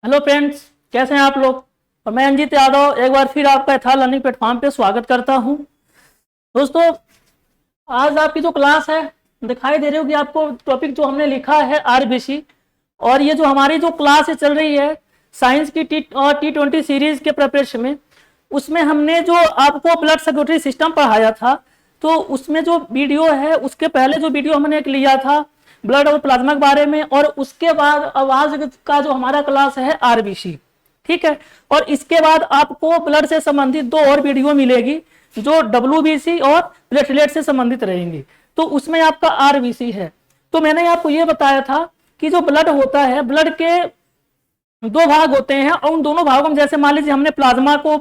Hello friends, कैसे हैं आप लोग। और मैं अंजित यादव एक बार फिर आपका यथा लर्निंग प्लेटफॉर्म पे स्वागत करता हूं। दोस्तों, आज आपकी जो क्लास है दिखाई दे रही होगी आपको। टॉपिक जो हमने लिखा है आरबीसी, और ये जो हमारी जो क्लास चल रही है साइंस की T20 सीरीज के प्रिपरेशन में, उसमें हमने जो आपको ब्लड सर्कुलेटरी सिस्टम पढ़ाया था, तो उसमें जो वीडियो है उसके पहले जो वीडियो हमने एक लिया था ब्लड और प्लाज्मा के बारे में, और उसके बाद आवाज का जो हमारा क्लास है आरबीसी, ठीक है। और इसके बाद आपको ब्लड से संबंधित दो और वीडियो मिलेगी जो डब्ल्यूबीसी और प्लेटलेट से संबंधित रहेंगी, तो उसमें आपका आरबीसी है। तो मैंने आपको ये बताया था कि जो ब्लड होता है, ब्लड के दो भाग होते हैं, और उन दोनों भागों में जैसे मान लीजिए हमने प्लाज्मा को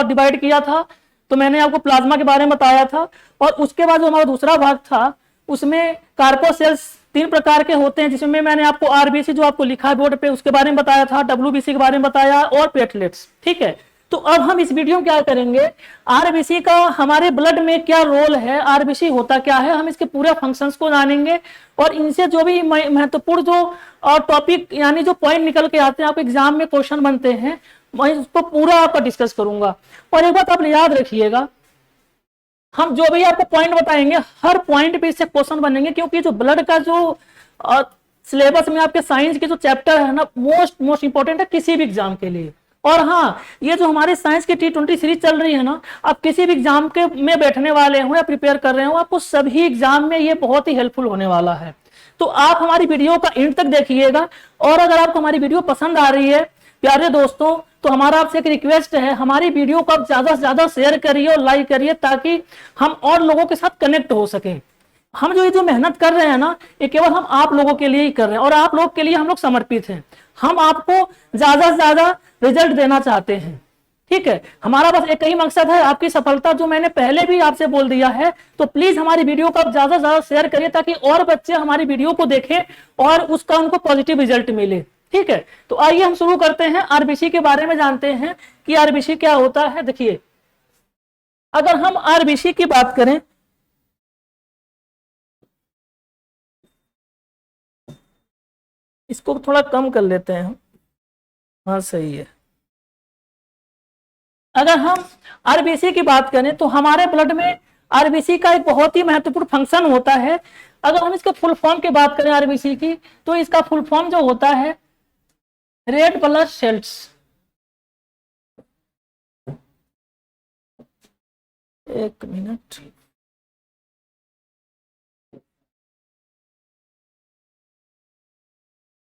डिवाइड किया था, तो मैंने आपको प्लाज्मा के बारे में बताया था। और उसके बाद जो हमारा दूसरा भाग था उसमें कार्पोसेल्स 3 प्रकार के होते हैं, जिसमें मैंने आपको आरबीसी जो आपको लिखा है बोर्ड पे उसके बारे में बताया था, डब्ल्यूबीसी के बारे में बताया, और प्लेटलेट्स, ठीक है। तो अब हम इस वीडियो में क्या करेंगे, आरबीसी का हमारे ब्लड में क्या रोल है, आरबीसी होता क्या है, हम इसके पूरे फंक्शंस को जानेंगे। और इनसे जो भी महत्वपूर्ण जो टॉपिक यानी जो पॉइंट निकल के आते हैं, आपको एग्जाम में क्वेश्चन बनते हैं, मैं उसको पूरा आपका डिस्कस करूंगा। और एक बात आप याद रखिएगा, हम जो भी आपको पॉइंट बताएंगे हर पॉइंट पे इससे क्वेश्चन बनेंगे, क्योंकि जो ब्लड का जो सिलेबस में आपके साइंस के जो चैप्टर है ना, मोस्ट इंपॉर्टेंट है किसी भी एग्जाम के लिए। और हाँ, ये जो हमारे साइंस की T20 सीरीज चल रही है ना, आप किसी भी एग्जाम के में बैठने वाले हो या प्रिपेयर कर रहे हो, आपको सभी एग्जाम में ये बहुत ही हेल्पफुल होने वाला है। तो आप हमारी वीडियो का एंड तक देखिएगा। और अगर आपको हमारी वीडियो पसंद आ रही है प्यारे दोस्तों, तो हमारा आपसे एक रिक्वेस्ट है, हमारी वीडियो को आप ज्यादा से ज्यादा शेयर करिए और लाइक करिए, ताकि हम और लोगों के साथ कनेक्ट हो सके। हम जो मेहनत कर रहे हैं ना, ये केवल हम आप लोगों के लिए ही कर रहे हैं, और आप लोग के लिए हम लोग समर्पित हैं। हम आपको ज्यादा से ज्यादा रिजल्ट देना चाहते हैं, ठीक है। हमारा बस एक ही मकसद है, आपकी सफलता, जो मैंने पहले भी आपसे बोल दिया है। तो प्लीज हमारी वीडियो को आप ज्यादा से ज्यादा शेयर करिए, ताकि और बच्चे हमारी वीडियो को देखें और उसका उनको पॉजिटिव रिजल्ट मिले, ठीक है। तो आइए हम शुरू करते हैं, आरबीसी के बारे में जानते हैं कि आरबीसी क्या होता है। देखिए, अगर हम आरबीसी की बात करें, इसको थोड़ा कम कर लेते हैं हम, हाँ सही है। अगर हम आरबीसी की बात करें तो हमारे ब्लड में आरबीसी का एक बहुत ही महत्वपूर्ण फंक्शन होता है। अगर हम इसके फुल फॉर्म की बात करें आरबीसी की, तो इसका फुल फॉर्म जो होता है रेड ब्लड सेल्स। एक मिनट,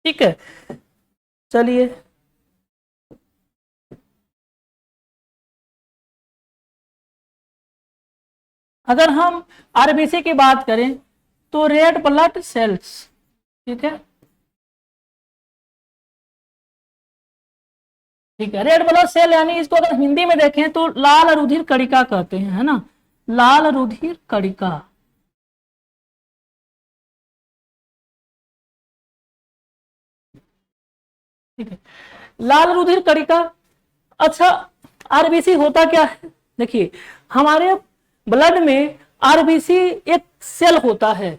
ठीक है, चलिए। अगर हम आरबीसी की बात करें तो रेड ब्लड सेल्स, ठीक है, ठीक है। रेड ब्लड सेल यानी इसको अगर हिंदी में देखें तो लाल रुधिर कणिका कहते हैं, है ना, लाल रुधिर कणिका, ठीक है, लाल रुधिर कणिका। अच्छा, आरबीसी होता क्या है, देखिए हमारे ब्लड में आरबीसी एक सेल होता है,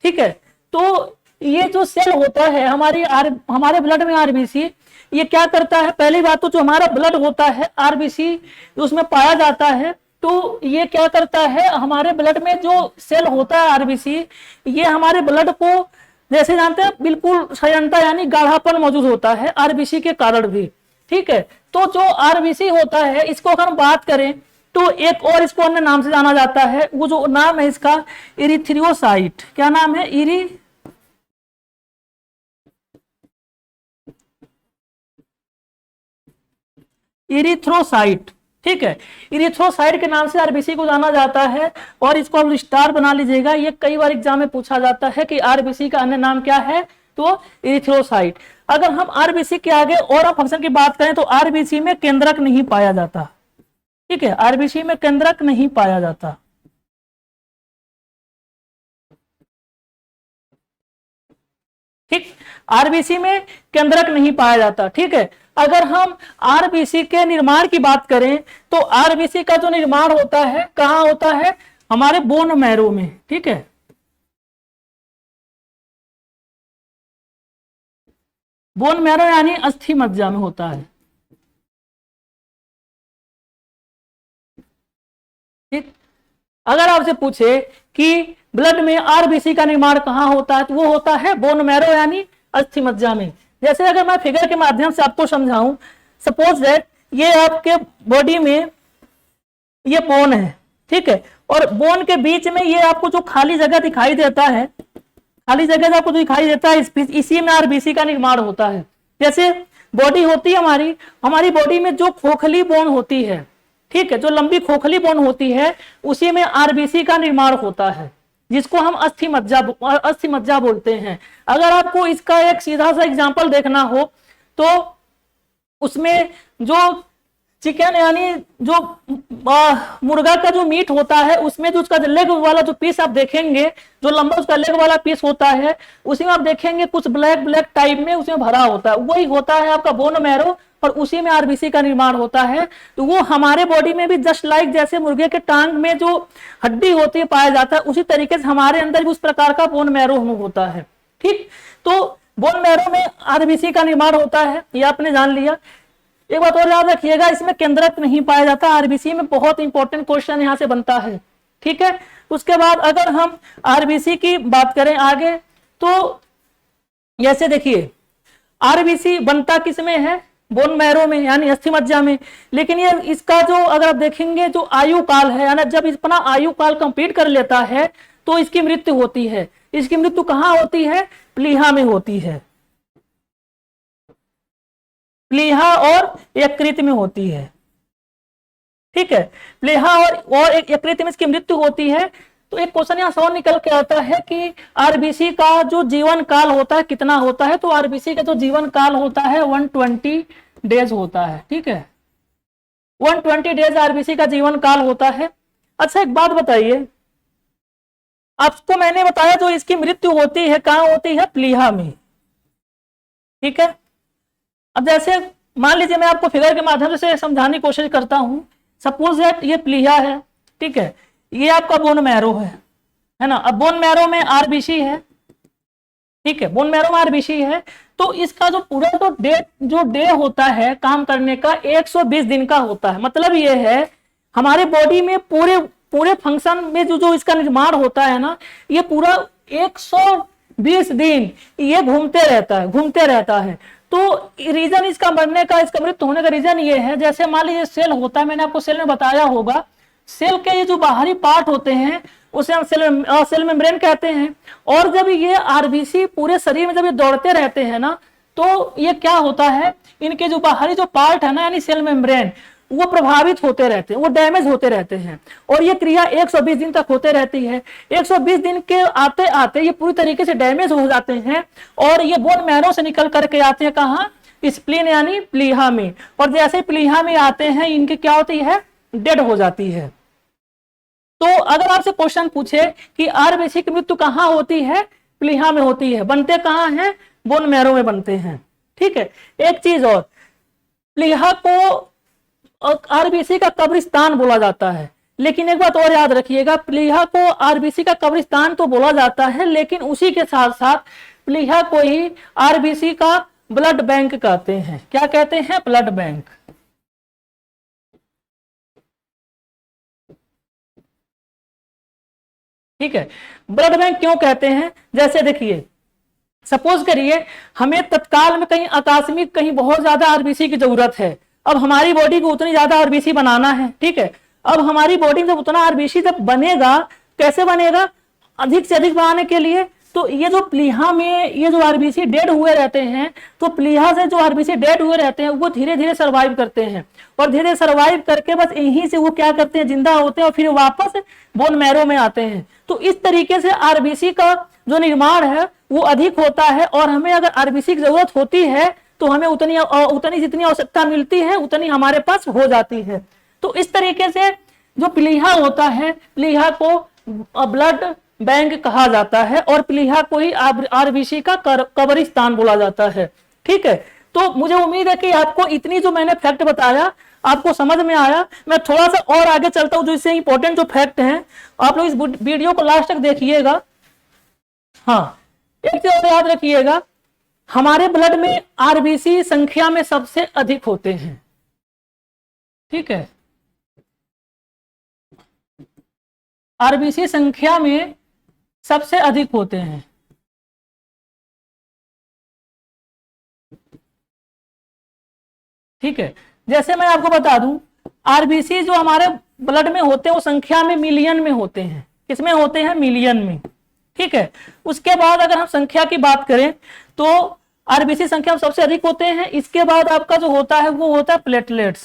ठीक है। तो ये जो सेल होता है हमारे ब्लड में आरबीसी, ये क्या करता है, पहली बात तो जो हमारा ब्लड होता है आरबीसी उसमें पाया जाता है, तो ये क्या करता है, हमारे ब्लड में जो सेल होता है आरबीसी, ये हमारे ब्लड को जैसे जानते हैं बिल्कुल संयंता यानी गाढ़ापन मौजूद होता है आरबीसी के कारण भी, ठीक है। तो जो आरबीसी होता है, इसको अगर हम बात करें तो एक और इसको अन्य नाम से जाना जाता है, वो जो नाम है इसका इरिथ्रियोसाइट। क्या नाम है, इरिथ्रोसाइट, ठीक है। इरिथ्रोसाइट के नाम से आरबीसी को जाना जाता है, और इसको आप स्टार बना लीजिएगा, ये कई बार एग्जाम में पूछा जाता है कि आरबीसी का अन्य नाम क्या है, तो इरिथ्रोसाइट। अगर हम आरबीसी के आगे और फंक्शन की बात करें तो आरबीसी में केंद्रक नहीं पाया जाता, ठीक है, आरबीसी में केंद्रक नहीं पाया जाता, ठीक, आरबीसी में केंद्रक नहीं पाया जाता, ठीक है। अगर हम आरबीसी के निर्माण की बात करें तो आरबीसी का जो निर्माण होता है कहाँ होता है, हमारे बोन मैरो में, ठीक है, बोन मैरो यानी अस्थि मज्जा में होता है। ठीक, अगर आपसे पूछे कि ब्लड में आरबीसी का निर्माण कहाँ होता है, तो वो होता है बोन मैरो यानी अस्थि मज्जा में। जैसे अगर मैं फिगर के माध्यम से आपको समझाऊं, सपोज दैट ये आपके बॉडी में ये बोन है, ठीक है, और बोन के बीच में ये आपको जो खाली जगह दिखाई देता है, खाली जगह आपको जो दिखाई देता है, इसी में आरबीसी का निर्माण होता है। जैसे बॉडी होती है हमारी बॉडी में जो खोखली बोन होती है, ठीक है, जो लंबी खोखली बोन होती है, उसी में आरबीसी का निर्माण होता है, जिसको हम अस्थि मज्जा बोलते हैं। अगर आपको इसका एक सीधा सा एग्जांपल देखना हो तो उसमें जो चिकन यानी जो मुर्गा का जो मीट होता है, उसमें जो उसका लेग वाला जो पीस आप देखेंगे, जो लंबा उसका लेग वाला पीस होता है, उसी में आप देखेंगे कुछ ब्लैक ब्लैक टाइप में उसमें भरा होता है, वही होता है आपका बोन मैरो, और उसी में आरबीसी का निर्माण होता है। तो वो हमारे बॉडी में भी जस्ट लाइक जैसे मुर्गे के टांग में जो हड्डी होती है पाया जाता है, उसी तरीके से हमारे अंदर भी उस प्रकार का बोन मैरो होता है। ठीक, तो बोन मैरो में आरबीसी का निर्माण होता है, ये आपने जान लिया। एक बात और याद रखिएगा, इसमें केंद्रक नहीं पाया जाता। आरबीसी में बहुत इंपॉर्टेंट क्वेश्चन यहां से बनता है, ठीक है। उसके बाद अगर हम आरबीसी की बात करें आगे, तो जैसे देखिए आरबीसी बनता किसमें है, बोन मैरो में यानी अस्थि मज्जा में। लेकिन ये इसका जो अगर आप देखेंगे जो आयु काल है, यानी जब अपना आयु काल कंप्लीट कर लेता है तो इसकी मृत्यु होती है। इसकी मृत्यु कहां होती है, प्लीहा में होती है, प्लीहा और यकृत में होती है, ठीक है। प्लीहा और यकृत में इसकी मृत्यु होती है। तो एक क्वेश्चन यहां सवाल निकल के आता है कि आरबीसी का जो जीवन काल होता है कितना होता है, तो आरबीसी का जो जीवन काल होता है 120 डेज होता है, ठीक है। 120 डेज आरबीसी का जीवन काल होता है। अच्छा एक बात बताइए, आपको मैंने बताया जो इसकी मृत्यु होती है कहां होती है, प्लीहा में, ठीक है। अब जैसे मान लीजिए मैं आपको फिगर के माध्यम से समझाने की कोशिश करता हूं। सपोज दैट ये प्लीहा है, ठीक है, ये आपका बोन मैरो है ना। अब बोन मैरो में आरबीसी है, ठीक है, बोन मैरो में आरबीसी है। तो इसका जो पूरा जो डे होता है काम करने का 120 दिन का होता है। मतलब ये है हमारे बॉडी में पूरे फंक्शन में जो इसका निर्माण होता है ना, ये पूरा 120 दिन ये घूमते रहता है। तो रीजन इसका मरने का, इसका मृत्यु होने का रीजन ये है, जैसे मान लीजिए सेल होता है, मैंने आपको सेल में बताया होगा, सेल के ये जो बाहरी पार्ट होते हैं उसे हम सेल मेम्ब्रेन कहते हैं। और जब ये आरबीसी पूरे शरीर में जब ये दौड़ते रहते हैं ना, तो ये क्या होता है, इनके जो बाहरी जो पार्ट है ना यानी सेल मेम्ब्रेन, वो प्रभावित होते रहते हैं, वो डैमेज होते रहते हैं। और ये क्रिया 120 दिन तक होते रहती है। 120 दिन के आते आते ये पूरी तरीके से डैमेज हो जाते हैं और ये बोन मैरो से निकल करके आते हैं कहाँ, स्प्लीन यानी प्लीहा में। और जैसे प्लीहा में आते हैं इनकी क्या होती है, डेड हो जाती है। तो अगर आपसे क्वेश्चन पूछे कि आरबीसी की मृत्यु कहाँ होती है, प्लीहा में होती है। बनते कहाँ हैं, बोन मैरो में बनते हैं, ठीक है। एक चीज और, प्लीहा को आरबीसी का कब्रिस्तान बोला जाता है। लेकिन एक बात और याद रखिएगा, प्लीहा को आरबीसी का कब्रिस्तान तो बोला जाता है, लेकिन उसी के साथ साथ प्लीहा को ही आरबीसी का ब्लड बैंक कहते हैं। क्या कहते हैं, ब्लड बैंक, ठीक है। ब्लड बैंक क्यों कहते हैं, जैसे देखिए सपोज करिए हमें तत्काल में कहीं आकस्मिक कहीं बहुत ज्यादा आरबीसी की जरूरत है। अब हमारी बॉडी को उतनी ज्यादा आरबीसी बनाना है, ठीक है। अब हमारी बॉडी में जब उतना आरबीसी जब बनेगा, कैसे बनेगा, अधिक से अधिक बनाने के लिए, तो ये जो प्लीहा में ये जो आरबीसी डेड हुए रहते हैं, तो प्लीहा से जो आरबीसी डेड हुए रहते हैं वो धीरे धीरे सर्वाइव करते हैं और धीरे सर्वाइव करके बस यहीं से वो क्या करते हैं, जिंदा होते हैं और फिर वापस बोन मैरो में आते हैं। तो इस तरीके से आरबीसी का जो निर्माण है वो अधिक होता है और हमें अगर आरबीसी की जरूरत होती है तो हमें उतनी जितनी आवश्यकता मिलती है उतनी हमारे पास हो जाती है। तो इस तरीके से जो प्लीहा होता है, प्लीहा को ब्लड बैंक कहा जाता है और प्लीहा को ही आरबीसी का कब्रिस्तान बोला जाता है, ठीक है। तो मुझे उम्मीद है कि आपको इतनी जो मैंने फैक्ट बताया आपको समझ में आया। मैं थोड़ा सा और आगे चलता हूं, जो इससे इंपॉर्टेंट जो फैक्ट हैं आप लोग इस वीडियो को लास्ट तक देखिएगा। हाँ, एक चीज याद रखिएगा, हमारे ब्लड में आरबीसी संख्या में सबसे अधिक होते हैं, ठीक है, आरबीसी संख्या में सबसे अधिक होते हैं। ठीक है, जैसे मैं आपको बता दूं, आरबीसी जो हमारे ब्लड में होते हैं वो संख्या में मिलियन में होते हैं। किसमें होते हैं? मिलियन में। ठीक है, उसके बाद अगर हम संख्या की बात करें तो आरबीसी संख्या में सबसे अधिक होते हैं। इसके बाद आपका जो होता है वो होता है प्लेटलेट्स,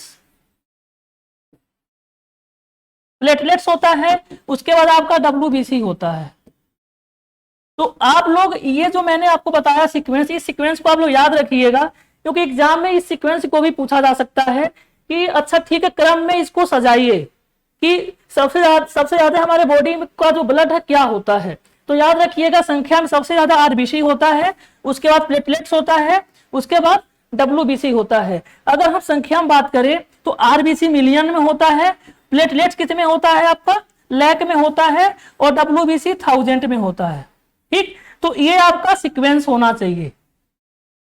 प्लेटलेट्स होता है। उसके बाद आपका डब्ल्यूबीसी होता है। तो आप लोग ये जो मैंने आपको बताया सीक्वेंस, इस सीक्वेंस को आप लोग याद रखिएगा, क्योंकि एग्जाम में इस सीक्वेंस को भी पूछा जा सकता है कि अच्छा ठीक है, क्रम में इसको सजाइए कि सबसे ज्यादा हमारे बॉडी का जो ब्लड है क्या होता है। तो याद रखिएगा, संख्या में सबसे ज्यादा आरबीसी होता है, उसके बाद प्लेटलेट्स होता है, उसके बाद डब्ल्यूबीसी होता है। अगर हम संख्या में बात करें तो आरबीसी मिलियन में होता है, प्लेटलेट्स कितने में होता है? आपका लाख में होता है, और डब्ल्यूबीसी 1000 में होता है। ठीक, तो ये आपका सीक्वेंस होना चाहिए।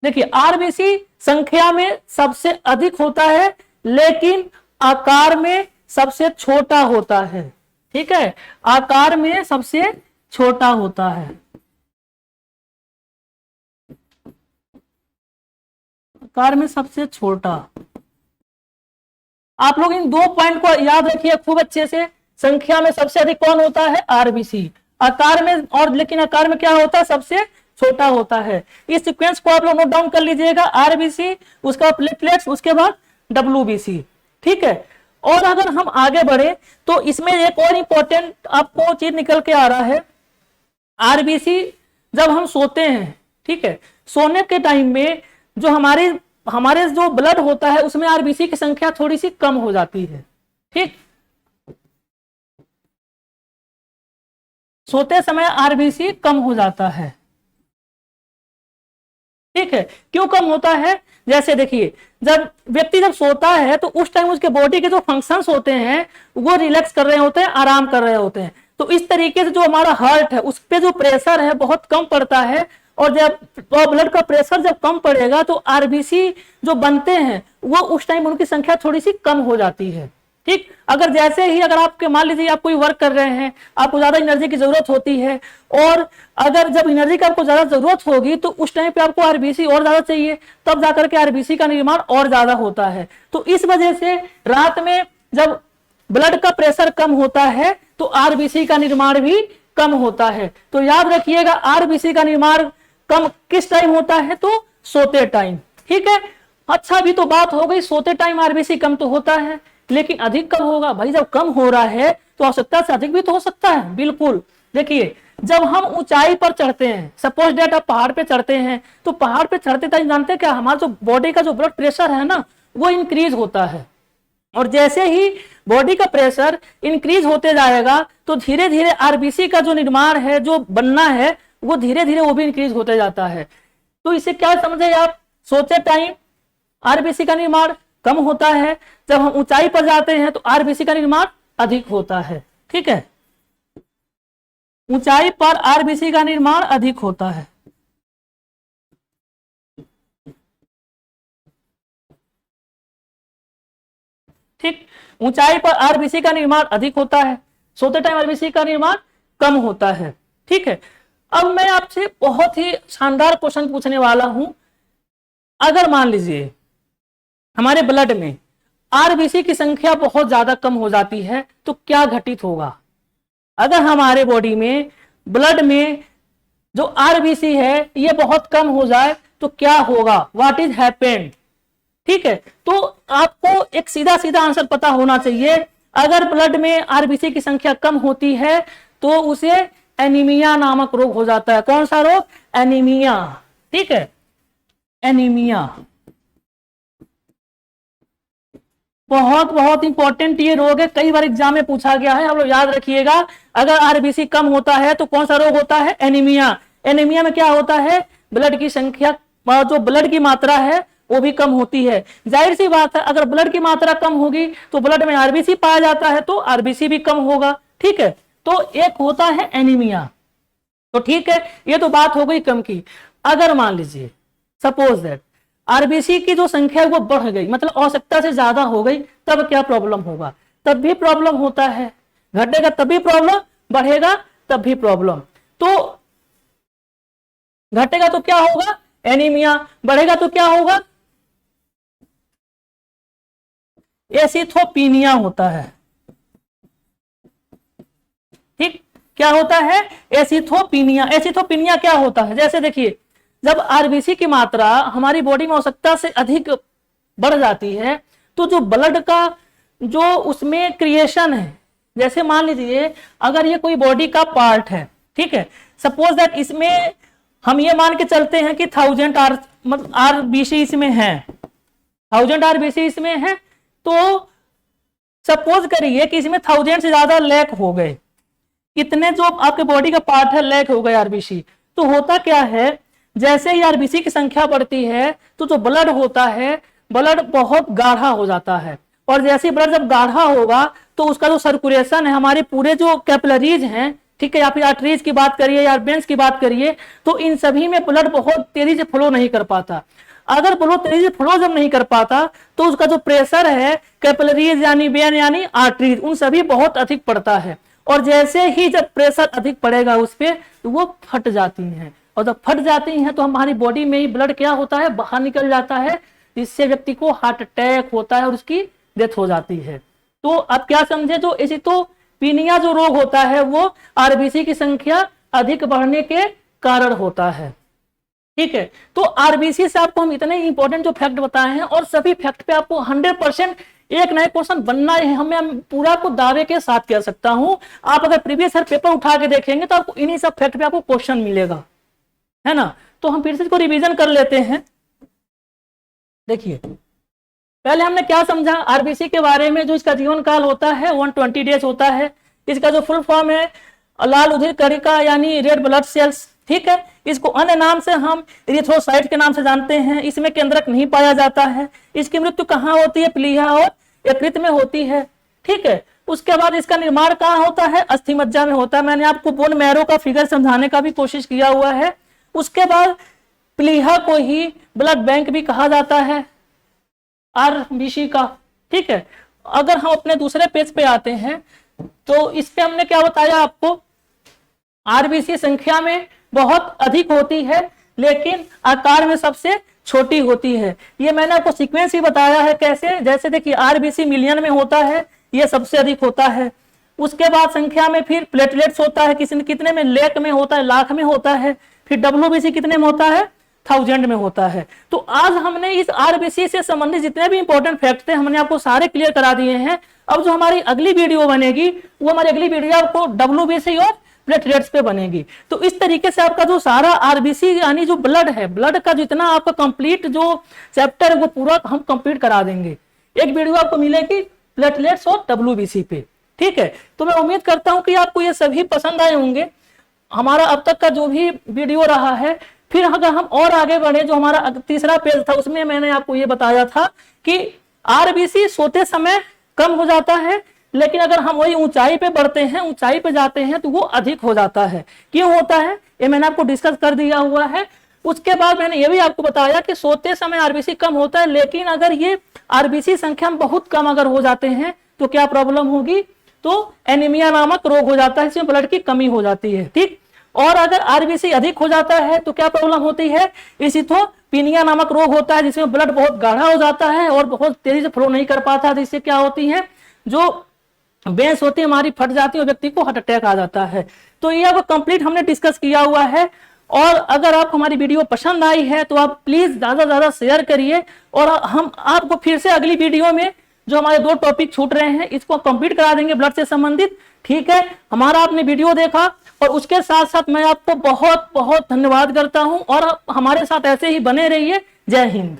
देखिए, आरबीसी संख्या में सबसे अधिक होता है, लेकिन आकार में सबसे छोटा होता है। ठीक है, आकार में सबसे छोटा होता है, आकार में सबसे छोटा। आप लोग इन 2 पॉइंट को याद रखिए खूब अच्छे से। संख्या में सबसे अधिक कौन होता है? आरबीसी। आकार में, और लेकिन आकार में क्या होता है? सबसे छोटा होता है। इस सीक्वेंस को आप लोग नोट डाउन कर लीजिएगा, आरबीसी, उसके बाद प्लेटलेट्स, उसके बाद डब्ल्यूबीसी। ठीक है, और अगर हम आगे बढ़े तो इसमें एक और इंपॉर्टेंट आपको चीज निकल के आ रहा है। आरबीसी जब हम सोते हैं, ठीक है, सोने के टाइम में जो हमारे जो ब्लड होता है उसमें आरबीसी की संख्या थोड़ी सी कम हो जाती है। ठीक, सोते समय आरबीसी कम हो जाता है। ठीक है, क्यों कम होता है? जैसे देखिए, जब व्यक्ति जब सोता है तो उस टाइम उसके बॉडी के जो फंक्शंस होते हैं वो रिलैक्स कर रहे होते हैं, आराम कर रहे होते हैं। तो इस तरीके से जो हमारा हार्ट है उस पे जो प्रेशर है बहुत कम पड़ता है, और जब ब्लड का प्रेशर जब कम पड़ेगा तो आरबीसी जो बनते हैं वो उस टाइम उनकी संख्या थोड़ी सी कम हो जाती है। ठीक, अगर जैसे ही अगर आपके मान लीजिए आप कोई वर्क कर रहे हैं, आपको ज्यादा एनर्जी की जरूरत होती है, और अगर जब एनर्जी की आपको ज्यादा जरूरत होगी तो उस टाइम पे आपको आरबीसी और ज्यादा चाहिए, तब जाकर के आरबीसी का निर्माण और ज्यादा होता है। तो इस वजह से रात में जब ब्लड का प्रेशर कम होता है तो आरबीसी का निर्माण भी कम होता है। तो याद रखिएगा, आरबीसी का निर्माण कम किस टाइम होता है? तो सोते टाइम। ठीक है, अच्छा अभी तो बात हो गई, सोते टाइम आरबीसी कम तो होता है, लेकिन अधिक कब होगा? भाई जब कम हो रहा है तो आवश्यकता से अधिक भी तो हो सकता है। बिल्कुल, देखिए, जब हम ऊंचाई पर चढ़ते हैं, सपोज डेट आप पहाड़ पे चढ़ते हैं, तो पहाड़ पे चढ़ते टाइम जानते हैं क्या, हमारा जो बॉडी का जो ब्लड प्रेशर है ना वो इंक्रीज होता है, और जैसे ही बॉडी का प्रेशर इंक्रीज होते जाएगा तो धीरे धीरे आरबीसी का जो निर्माण है, जो बनना है, वो धीरे धीरे वो भी इंक्रीज होते जाता है। तो इसे क्या समझे आप? सोते टाइम आरबीसी का निर्माण कम होता है, जब हम ऊंचाई पर जाते हैं तो आरबीसी का निर्माण अधिक होता है। ठीक है, ऊंचाई पर आरबीसी का निर्माण अधिक होता है। ठीक, ऊंचाई पर आरबीसी का निर्माण अधिक होता है, सोते टाइम आरबीसी का निर्माण कम होता है। ठीक है, अब मैं आपसे बहुत ही शानदार क्वेश्चन पूछने वाला हूं। अगर मान लीजिए हमारे ब्लड में आरबीसी की संख्या बहुत ज्यादा कम हो जाती है तो क्या घटित होगा? अगर हमारे बॉडी में ब्लड में जो आरबीसी है ये बहुत कम हो जाए तो क्या होगा? What is happened? ठीक है, तो आपको एक सीधा सीधा आंसर पता होना चाहिए। अगर ब्लड में आरबीसी की संख्या कम होती है तो उसे एनीमिया नामक रोग हो जाता है। कौन सा रोग? एनीमिया। ठीक है, एनीमिया बहुत बहुत इंपॉर्टेंट ये रोग है, कई बार एग्जाम में पूछा गया है, हम लोग याद रखिएगा। अगर आरबीसी कम होता है तो कौन सा रोग होता है? एनीमिया। एनीमिया में क्या होता है? ब्लड की संख्या, जो ब्लड की मात्रा है वो भी कम होती है। जाहिर सी बात है, अगर ब्लड की मात्रा कम होगी तो ब्लड में आरबीसी पाया जाता है तो आरबीसी भी कम होगा। ठीक है, तो एक होता है एनीमिया। तो ठीक है, ये तो बात हो गई कम की। अगर मान लीजिए सपोज दैट आरबीसी की जो संख्या है वो बढ़ गई, मतलब आवश्यकता से ज्यादा हो गई, तब क्या प्रॉब्लम होगा? तब भी प्रॉब्लम होता है। घटेगा तब भी प्रॉब्लम, बढ़ेगा तब भी प्रॉब्लम। तो घटेगा तो क्या होगा? एनीमिया। बढ़ेगा तो क्या होगा? एसिथोपीनिया होता है। ठीक, क्या होता है? एसिथोपीनिया। एसिथोपीनिया क्या होता है? जैसे देखिए, जब आरबीसी की मात्रा हमारी बॉडी में आवश्यकता से अधिक बढ़ जाती है, तो जो ब्लड का जो उसमें क्रिएशन है, जैसे मान लीजिए अगर ये कोई बॉडी का पार्ट है, ठीक है, सपोज दैट इसमें हम ये मान के चलते हैं कि 1000 मतलब आरबीसी इसमें है, 1000 आरबीसी इसमें है, तो सपोज करिए कि इसमें 1000 से ज्यादा लैक हो गए, कितने जो आपके बॉडी का पार्ट है लैक हो गए आरबीसी, तो होता क्या है, जैसे ही आरबीसी की संख्या बढ़ती है तो जो ब्लड होता है, ब्लड बहुत गाढ़ा हो जाता है, और जैसे ब्लड जब गाढ़ा होगा तो उसका जो सर्कुलेशन है, हमारे पूरे जो कैपिलरीज हैं, ठीक है, या फिर आर्टरीज की बात करिए या वेन्स की बात करिए, तो इन सभी में ब्लड बहुत तेजी से फ्लो नहीं कर पाता। अगर ब्लड तेजी से फ्लो जब नहीं कर पाता तो उसका जो प्रेशर है कैपिलरीज यानी वेन यानी आर्टरीज, उन सभी बहुत अधिक पड़ता है, और जैसे ही जब प्रेशर अधिक पड़ेगा उस पर तो वो फट जाती हैं, और जब फट जाती हैं तो हमारी बॉडी में ही ब्लड क्या होता है, बाहर निकल जाता है, जिससे व्यक्ति को हार्ट अटैक होता है और उसकी डेथ हो जाती है। तो अब क्या समझे, जो एसिथोपीनिया जो रोग होता है वो आरबीसी की संख्या अधिक बढ़ने के कारण होता है। ठीक है, तो आरबीसी से आपको हम इतने इंपॉर्टेंट जो फैक्ट बताए हैं, और सभी फैक्ट पे आपको 100% एक नए क्वेश्चन बनना है, हमें पूरा को दावे के साथ कह सकता हूं। आप अगर प्रीवियस ईयर पेपर उठा के देखेंगे तो आपको इन्हीं सब फैक्ट पे आपको क्वेश्चन मिलेगा, है ना। तो हम फिर से इसको रिवीजन कर लेते हैं। देखिए, पहले हमने क्या समझा आरबीसी के बारे में, जो इसका जीवन काल होता है 120 डेज होता है। इसका जो फुल फॉर्म है लाल उधिर कणिका यानी रेड ब्लड सेल्स, ठीक है। इसको अन्य नाम से हम इरिथ्रोसाइट के नाम से जानते हैं। इसमें केंद्रक नहीं पाया जाता है। इसकी मृत्यु कहाँ होती है? प्लीहा और यकृत में होती है, ठीक है। उसके बाद इसका निर्माण कहाँ होता है? अस्थि मज्जा में होता है। मैंने आपको बोन मैरो का फिगर समझाने का भी कोशिश किया हुआ है। उसके बाद प्लीहा को ही ब्लड बैंक भी कहा जाता है आरबीसी का, ठीक है। अगर हम अपने दूसरे पेज पे आते हैं तो इस पे हमने क्या बताया आपको, आरबीसी संख्या में बहुत अधिक होती है लेकिन आकार में सबसे छोटी होती है। ये मैंने आपको सीक्वेंस ही बताया है कैसे, जैसे देखिए आरबीसी मिलियन में होता है, ये सबसे अधिक होता है। उसके बाद संख्या में फिर प्लेटलेट्स होता है, कितने में, लाख में होता है, लाख में होता है। फिर डब्ल्यूबीसी कितने में होता है? 1000 में होता है। तो आज हमने इस आरबीसी से संबंधित जितने भी इंपॉर्टेंट फैक्ट थे हमने आपको सारे क्लियर करा दिए हैं। अब जो हमारी अगली वीडियो बनेगी वो हमारी अगली वीडियो आपको डब्ल्यूबीसी और प्लेटलेट्स पे बनेगी। तो इस तरीके से आपका जो सारा आरबीसी यानी जो ब्लड है, ब्लड का जितना आपका कंप्लीट जो चैप्टर है वो पूरा हम कंप्लीट करा देंगे। एक वीडियो आपको मिलेगी प्लेटलेट्स और डब्ल्यूबीसी पे, ठीक है। तो मैं उम्मीद करता हूं कि आपको ये सभी पसंद आए होंगे, हमारा अब तक का जो भी वीडियो रहा है। फिर अगर हम और आगे बढ़े, जो हमारा तीसरा पेज था उसमें मैंने आपको ये बताया था कि आरबीसी सोते समय कम हो जाता है, लेकिन अगर हम वही ऊंचाई पे बढ़ते हैं, ऊंचाई पे जाते हैं तो वो अधिक हो जाता है। क्यों होता है ये मैंने आपको डिस्कस कर दिया हुआ है। उसके बाद मैंने ये भी आपको बताया कि सोते समय आरबीसी कम होता है, लेकिन अगर ये आरबीसी संख्या में बहुत कम अगर हो जाते हैं तो क्या प्रॉब्लम होगी? तो एनीमिया नामक रोग हो जाता है, इसमें ब्लड की कमी हो जाती है, ठीक। और अगर आरबीसी अधिक हो जाता है तो क्या प्रॉब्लम होती है? एसिथोपीनिया नामक रोग होता है, जिसमें ब्लड बहुत गाढ़ा हो जाता है और बहुत तेजी से फ्लो नहीं कर पाता, जिससे क्या होती है, जो वेंस होती है हमारी फट जाती है और व्यक्ति को हार्ट अटैक आ जाता है। तो ये आपको कंप्लीट हमने डिस्कस किया हुआ है। और अगर आपको हमारी वीडियो पसंद आई है तो आप प्लीज ज्यादा से ज्यादा शेयर करिए, और हम आपको फिर से अगली वीडियो में जो हमारे 2 टॉपिक छूट रहे हैं इसको कंप्लीट करा देंगे ब्लड से संबंधित, ठीक है। हमारा आपने वीडियो देखा और उसके साथ साथ मैं आपको बहुत बहुत धन्यवाद करता हूं, और हमारे साथ ऐसे ही बने रहिए। जय हिंद।